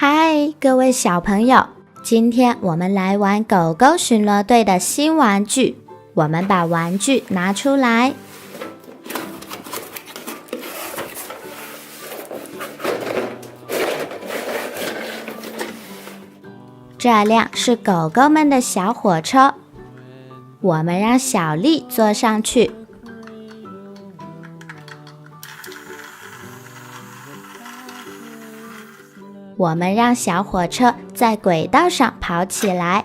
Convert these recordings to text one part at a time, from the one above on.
嗨，各位小朋友，今天我们来玩狗狗巡逻队的新玩具。我们把玩具拿出来。这辆是狗狗们的小火车，我们让小丽坐上去。我们让小火车在轨道上跑起来。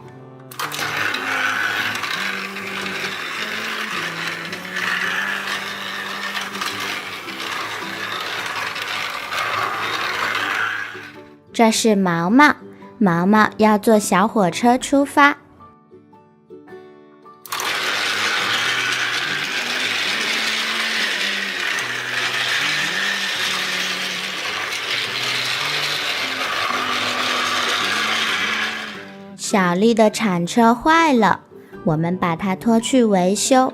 这是毛毛，毛毛要坐小火车出发。小丽的铲车坏了，我们把它拖去维修。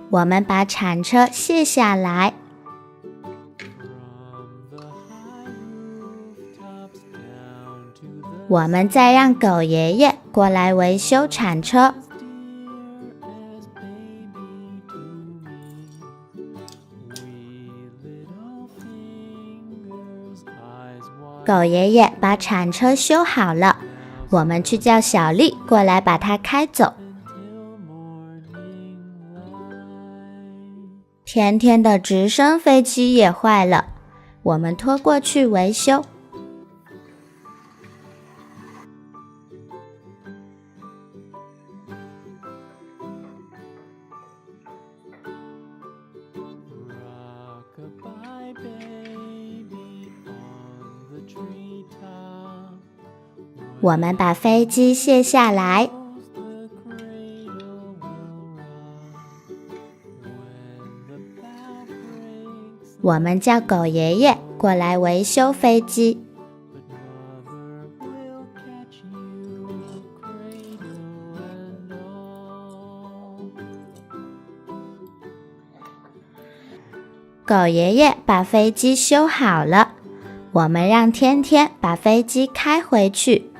我们把铲车卸下来。我们再让狗爷爷过来维修铲车。狗爷爷把铲车修好了，我们去叫小丽过来把它开走。甜甜的直升飞机也坏了，我们拖过去维修。我们把飞机卸下来。我们叫狗爷爷过来维修飞机。狗爷爷把飞机修好了，我们让天天把飞机开回去。